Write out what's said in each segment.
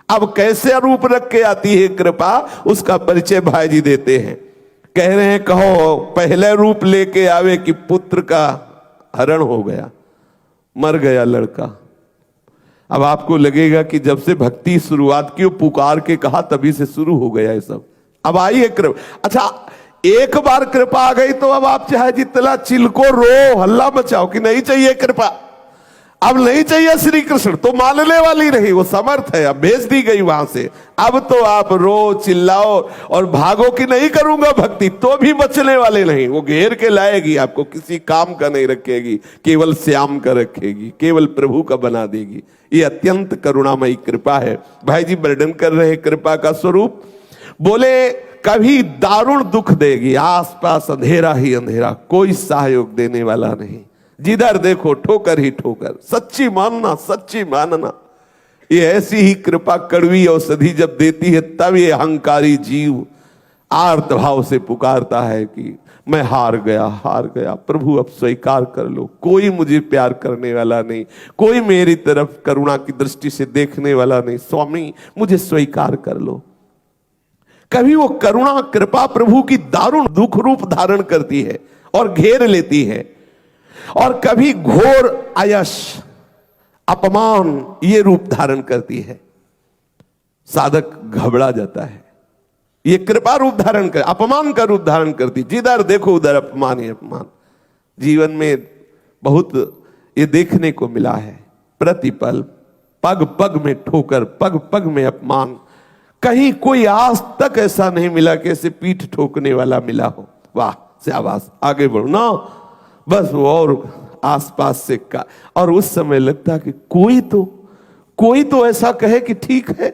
अब कैसे रूप रख के आती है कृपा, उसका परिचय भाई जी देते हैं। कह रहे हैं कहो पहले रूप लेके आवे कि पुत्र का हरण हो गया, मर गया लड़का। अब आपको लगेगा कि जब से भक्ति शुरुआत की, पुकार के कहा तभी से शुरू हो गया ये सब। अब आई है कृपा। अच्छा, एक बार कृपा आ गई तो अब आप चाहे जितना चिल्को, रो, हल्ला मचाओ कि नहीं चाहिए कृपा, अब नहीं चाहिए श्री कृष्ण, तो मानने वाली नहीं, वो समर्थ है, अब भेज दी गई वहां से। अब तो आप रो, चिल्लाओ और भागो कि नहीं करूंगा भक्ति, तो भी बचने वाले नहीं। वो घेर के लाएगी आपको, किसी काम का नहीं रखेगी, केवल श्याम का रखेगी, केवल प्रभु का बना देगी। ये अत्यंत करुणामयी कृपा है। भाई जी वर्णन कर रहे कृपा का स्वरूप, बोले कभी दारुण दुख देगी, आसपास अंधेरा ही अंधेरा, कोई सहयोग देने वाला नहीं, जिधर देखो ठोकर ही ठोकर। सच्ची मानना, सच्ची मानना, ये ऐसी ही कृपा कड़वी औषधि जब देती है, तब ये अहंकारी जीव आर्त भाव से पुकारता है कि मैं हार गया प्रभु, अब स्वीकार कर लो, कोई मुझे प्यार करने वाला नहीं, कोई मेरी तरफ करुणा की दृष्टि से देखने वाला नहीं, स्वामी मुझे स्वीकार कर लो। कभी वो करुणा कृपा प्रभु की दारुण दुख रूप धारण करती है और घेर लेती है, और कभी घोर आयश, अपमान ये रूप धारण करती है। साधक घबरा जाता है, ये कृपा रूप धारण कर, अपमान का रूप धारण करती, जिधर देखो उधर अपमान ही अपमान। जीवन में बहुत ये देखने को मिला है, प्रतिपल पग पग में ठोकर, पग पग में अपमान। कहीं कोई आज तक ऐसा नहीं मिला कि ऐसे पीठ ठोकने वाला मिला हो। वाह शाबाश, आगे बढ़ो ना, बस वो और आसपास से का। और उस समय लगता कि कोई तो ऐसा कहे कि ठीक है,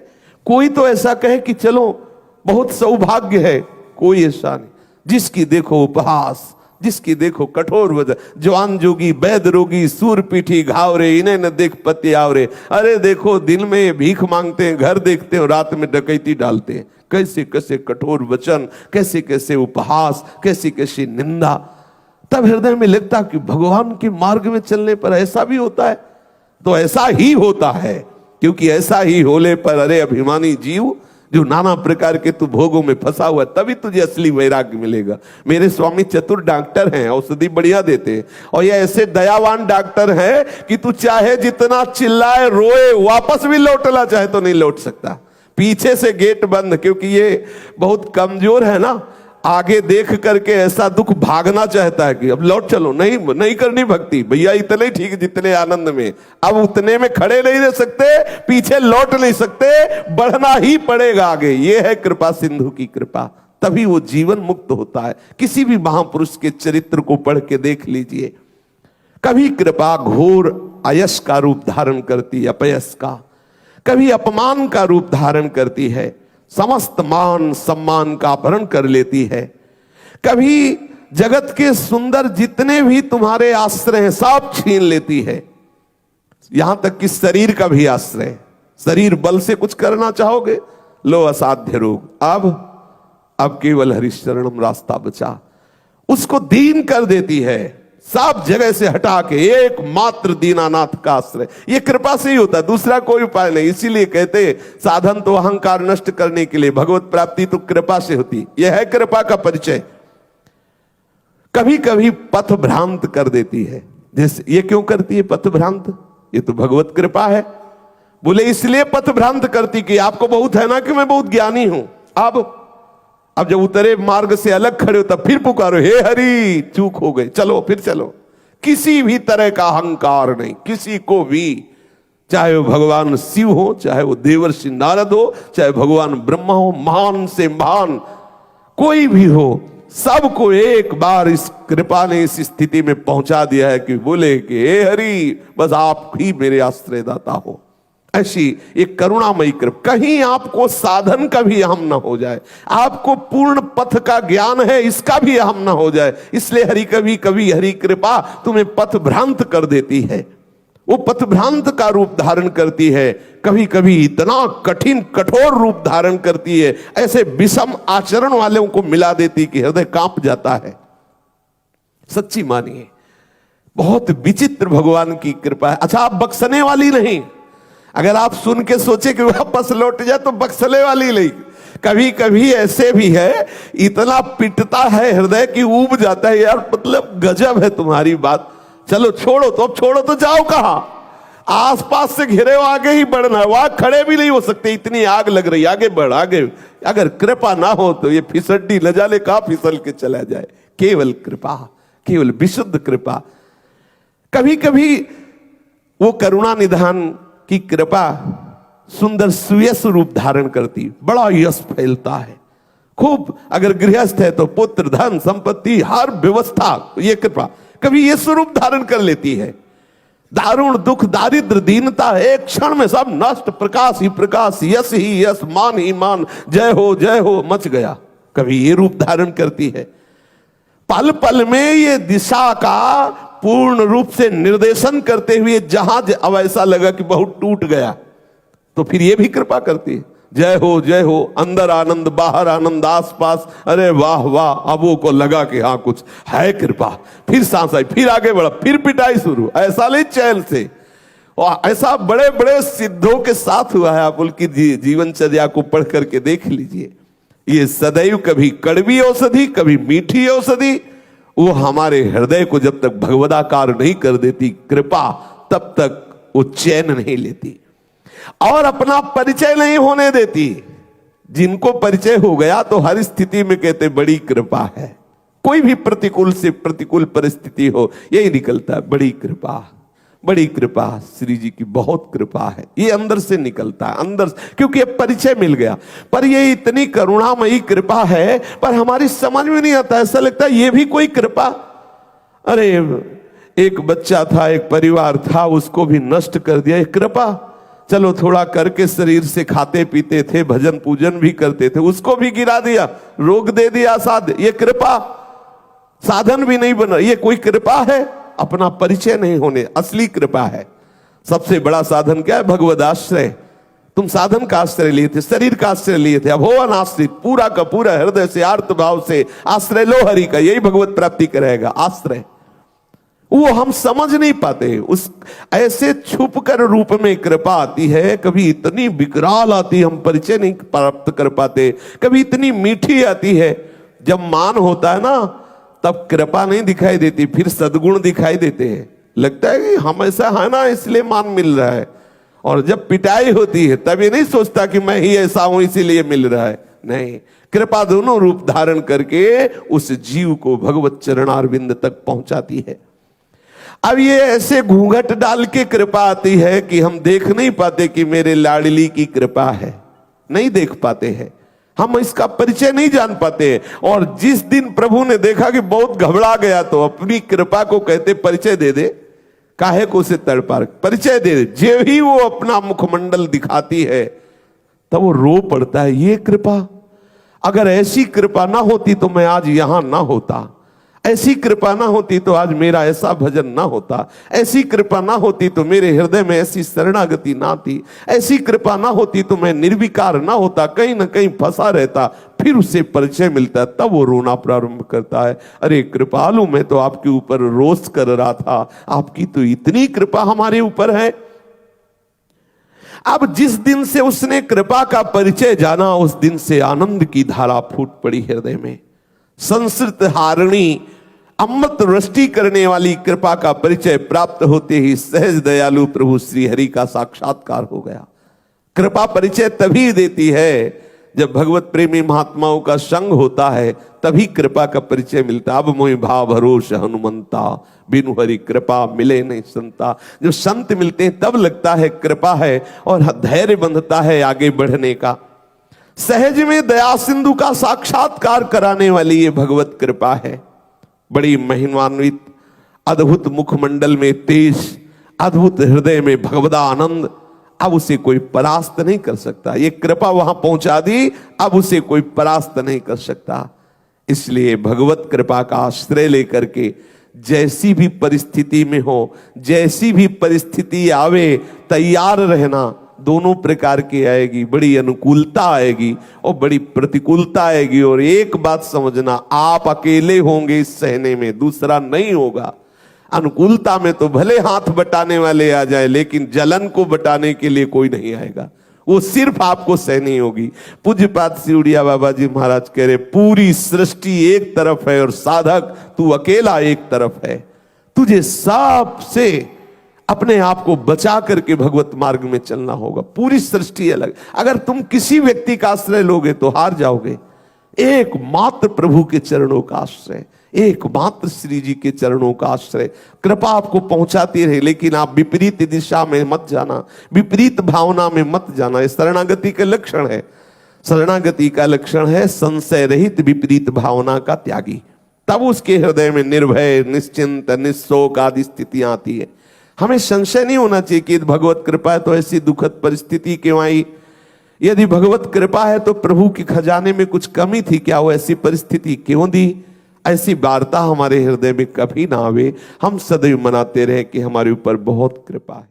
कोई तो ऐसा कहे कि चलो बहुत सौभाग्य है। कोई ऐसा नहीं, जिसकी देखो उपहास, जिसकी देखो कठोर वजह, जवान जोगी वैद रोगी सूर पीठी घावरे, इन्हें न देख पति आवरे। अरे देखो दिन में ये भीख मांगते हैं, घर देखते हैं, रात में डकैती डालते हैं। कैसे कैसे कठोर वचन, कैसे कैसे उपहास, कैसी कैसी निंदा। तब हृदय में लगता कि भगवान के मार्ग में चलने पर ऐसा भी होता है, तो ऐसा ही होता है, क्योंकि ऐसा ही होने पर अरे अभिमानी जीव जो नाना प्रकार के तू भोगों में फंसा हुआ, तभी तुझे असली वैराग्य मिलेगा। मेरे स्वामी चतुर डॉक्टर हैं, औषधि बढ़िया देते हैं, और ये ऐसे दयावान डॉक्टर हैं कि तू चाहे जितना चिल्लाए रोए, वापस भी लौटना चाहे तो नहीं लौट सकता। पीछे से गेट बंद, क्योंकि ये बहुत कमजोर है ना, आगे देख करके ऐसा दुख भागना चाहता है कि अब लौट चलो, नहीं करनी भक्ति भैया, इतने ठीक जितने आनंद में, अब उतने में खड़े नहीं रह सकते, पीछे लौट नहीं सकते, बढ़ना ही पड़ेगा आगे। ये है कृपा सिंधु की कृपा, तभी वो जीवन मुक्त होता है। किसी भी महापुरुष के चरित्र को पढ़ के देख लीजिए। कभी कृपा घोर अयश का रूप धारण करती, अपयश का, कभी अपमान का रूप धारण करती है, समस्त मान सम्मान का अपहरण कर लेती है। कभी जगत के सुंदर जितने भी तुम्हारे आश्रय हैं सब छीन लेती है, यहां तक कि शरीर का भी आश्रय। शरीर बल से कुछ करना चाहोगे, लो असाध्य रोग, अब केवल हरिशरणम रास्ता बचा, उसको दीन कर देती है, सब जगह से हटा के एकमात्र दीनानाथ का आश्रय। ये कृपा से ही होता है, दूसरा कोई उपाय नहीं। इसीलिए कहते साधन तो अहंकार नष्ट करने के लिए, भगवत प्राप्ति तो कृपा से होती। यह है कृपा का परिचय। कभी कभी पथ भ्रांत कर देती है, जैसे ये क्यों करती है पथ भ्रांत, ये तो भगवत कृपा है। बोले इसलिए पथ भ्रांत करती कि आपको बहुत है ना कि मैं बहुत ज्ञानी हूं। अब जब उतरे मार्ग से अलग खड़े हो तब फिर पुकारो, हे हरि चूक हो गई, चलो फिर चलो। किसी भी तरह का अहंकार नहीं, किसी को भी, चाहे वो भगवान शिव हो, चाहे वो देवर्षि नारद हो, चाहे भगवान ब्रह्मा हो, महान से महान कोई भी हो, सबको एक बार इस कृपा ने इस स्थिति में पहुंचा दिया है कि बोले कि हे हरि बस आप ही मेरे आश्रयदाता हो। ऐसी एक करुणामयी कृपा, कहीं आपको साधन का भी अहम न हो जाए, आपको पूर्ण पथ का ज्ञान है इसका भी अहम न हो जाए। इसलिए हरि कभी हरि कृपा तुम्हें पथ भ्रांत कर देती है, वो पथ भ्रांत का रूप धारण करती है। कभी कभी इतना कठिन कठोर रूप धारण करती है, ऐसे विषम आचरण वालों को मिला देती कि हृदय कांप जाता है। सच्ची मानिए, बहुत विचित्र भगवान की कृपा है। अच्छा, आप बख्शने वाली नहीं, अगर आप सुन के सोचे कि वापस लौट जाए तो बक्सले वाली नहीं। कभी कभी ऐसे भी है, इतना पिटता है हृदय की ऊब जाता है, यार मतलब गजब है तुम्हारी बात, चलो छोड़ो तो, अब छोड़ो तो जाओ कहां, आसपास से घिरे हो, आगे ही बढ़ना है, वहां खड़े भी नहीं हो सकते, इतनी आग लग रही, आगे बढ़ आगे। अगर कृपा ना हो तो ये फिसड्डी न जाने कहां फिसल के चला जाए। केवल कृपा, केवल विशुद्ध कृपा। कभी कभी वो करुणा निधान की कृपा सुंदर सुयश रूप धारण करती, बड़ा यश फैलता है खूब। अगर गृहस्थ है तो पुत्र धन संपत्ति हर व्यवस्था, ये कृपा कभी ये स्वरूप धारण कर लेती है। दारुण दुख दारिद्र दीनता एक क्षण में सब नष्ट, प्रकाश ही प्रकाश, यश ही यश, मान ही मान, जय हो मच गया। कभी ये रूप धारण करती है। पल पल में ये दिशा का पूर्ण रूप से निर्देशन करते हुए जहाज अब ऐसा लगा कि बहुत टूट गया, तो फिर ये भी कृपा करती है। जय हो, अंदर आनंद बाहर आनंद, आसपास, अरे वाह वाह। अब वो को लगा कि हाँ कुछ है कृपा, फिर सांस आई, फिर आगे बढ़ा, फिर पिटाई शुरू, ऐसा नहीं चैन से। और ऐसा बड़े बड़े सिद्धों के साथ हुआ है। आप उनकी जीवनचर्या को पढ़ करके देख लीजिए। ये सदैव कभी कड़वी औषधि कभी मीठी औषधि, वो हमारे हृदय को जब तक भगवदाकार नहीं कर देती कृपा, तब तक वो चैन नहीं लेती और अपना परिचय नहीं होने देती। जिनको परिचय हो गया तो हर स्थिति में कहते बड़ी कृपा है। कोई भी प्रतिकूल से प्रतिकूल परिस्थिति हो, यही निकलता है बड़ी कृपा, बड़ी कृपा, श्री जी की बहुत कृपा है। ये अंदर से निकलता है, अंदर से, क्योंकि अब परिचय मिल गया। पर ये इतनी करुणामयी कृपा है, पर हमारी समझ में नहीं आता, ऐसा लगता है ये भी कोई कृपा। अरे एक बच्चा था, एक परिवार था, उसको भी नष्ट कर दिया, एक कृपा। चलो थोड़ा करके शरीर से खाते पीते थे, भजन पूजन भी करते थे, उसको भी गिरा दिया, रोग दे दिया, ये कृपा। साधन भी नहीं बना, ये कोई कृपा है? अपना परिचय नहीं होने, असली कृपा है। सबसे बड़ा साधन क्या है? भगवद आश्रय। तुम साधन का आश्रय लिए थे, शरीर का आश्रय लिए थे, अब हो अनाश्रित, पूरा का पूरा हृदय से आर्त भाव से आश्रय लो हरि का, यही भगवत प्राप्ति कराएगा। आश्रय वो हम समझ नहीं पाते, उस ऐसे छुप कर रूप में कृपा आती है। कभी इतनी विकराल आती है, हम परिचय नहीं प्राप्त कर पाते। कभी इतनी मीठी आती है, जब मान होता है ना तब कृपा नहीं दिखाई देती, फिर सद्गुण दिखाई देते हैं। लगता है कि हम ऐसा है ना इसलिए मान मिल रहा है। और जब पिटाई होती है तब ये नहीं सोचता कि मैं ही ऐसा हूं इसीलिए मिल रहा है, नहीं। कृपा दोनों रूप धारण करके उस जीव को भगवत चरणारविंद तक पहुंचाती है। अब ये ऐसे घूंघट डाल के कृपा आती है कि हम देख नहीं पाते कि मेरे लाडली की कृपा है, नहीं देख पाते हैं, हम इसका परिचय नहीं जान पाते। और जिस दिन प्रभु ने देखा कि बहुत घबरा गया तो अपनी कृपा को कहते परिचय दे दे, काहे को उसे तड़पा, परिचय दे दे। जे ही वो अपना मुखमंडल दिखाती है तब वो रो पड़ता है, ये कृपा, अगर ऐसी कृपा ना होती तो मैं आज यहां ना होता, ऐसी कृपा ना होती तो आज मेरा ऐसा भजन ना होता, ऐसी कृपा ना होती तो मेरे हृदय में ऐसी शरणागति ना थी, ऐसी कृपा ना होती तो मैं निर्विकार ना होता, कहीं ना कहीं फंसा रहता। फिर उसे परिचय मिलता है, तब वो रोना प्रारंभ करता है, अरे कृपालु, मैं तो आपके ऊपर रोष कर रहा था, आपकी तो इतनी कृपा हमारे ऊपर है। अब जिस दिन से उसने कृपा का परिचय जाना, उस दिन से आनंद की धारा फूट पड़ी हृदय में। संस्कृत हारिणी अमृत वृष्टि करने वाली कृपा का परिचय प्राप्त होते ही सहज दयालु प्रभु श्री हरि का साक्षात्कार हो गया। कृपा परिचय तभी देती है जब भगवत प्रेमी महात्माओं का संग होता है, तभी कृपा का परिचय मिलता। अब मोहि भाव भरोस हनुमंता, बिनु हरि कृपा मिले नहीं संता। जब संत मिलते हैं तब लगता है कृपा है और धैर्य बंधता है आगे बढ़ने का। सहज में दया सिंधु का साक्षात्कार कराने वाली ये भगवत कृपा है। बड़ी महिमान्वित, अद्भुत मुखमंडल में तेज, अद्भुत हृदय में भगवदा आनंद। अब उसे कोई परास्त नहीं कर सकता, ये कृपा वहां पहुंचा दी, अब उसे कोई परास्त नहीं कर सकता। इसलिए भगवत कृपा का आश्रय लेकर के जैसी भी परिस्थिति में हो, जैसी भी परिस्थिति आवे, तैयार रहना। दोनों प्रकार की आएगी, बड़ी अनुकूलता आएगी और बड़ी प्रतिकूलता आएगी। और एक बात समझना, आप अकेले होंगे इस सहने में, दूसरा नहीं होगा। अनुकूलता में तो भले हाथ बटाने वाले आ जाए, लेकिन जलन को बटाने के लिए कोई नहीं आएगा, वो सिर्फ आपको सहनी होगी। पूज्यपाद सिउड़िया बाबा जी महाराज कह रहे, पूरी सृष्टि एक तरफ है और साधक तू अकेला एक तरफ है। तुझे सबसे अपने आप को बचा करके भगवत मार्ग में चलना होगा। पूरी सृष्टि अलग, अगर तुम किसी व्यक्ति का आश्रय लोगे तो हार जाओगे। एकमात्र प्रभु के चरणों का आश्रय, एकमात्र श्री जी के चरणों का आश्रय। कृपा आपको पहुंचाती रहे, लेकिन आप विपरीत दिशा में मत जाना, विपरीत भावना में मत जाना। ये शरणागति का लक्षण है। शरणागति का लक्षण है संशय रहित विपरीत भावना का त्यागी। तब उसके हृदय में निर्भय, निश्चिंत, निशोक आदि स्थितियां आती है। हमें संशय नहीं होना चाहिए कि भगवत कृपा है तो ऐसी दुखद परिस्थिति क्यों आई। यदि भगवत कृपा है तो प्रभु के खजाने में कुछ कमी थी क्या, वो ऐसी परिस्थिति क्यों दी। ऐसी वार्ता हमारे हृदय में कभी ना आवे। हम सदैव मनाते रहे कि हमारे ऊपर बहुत कृपा है।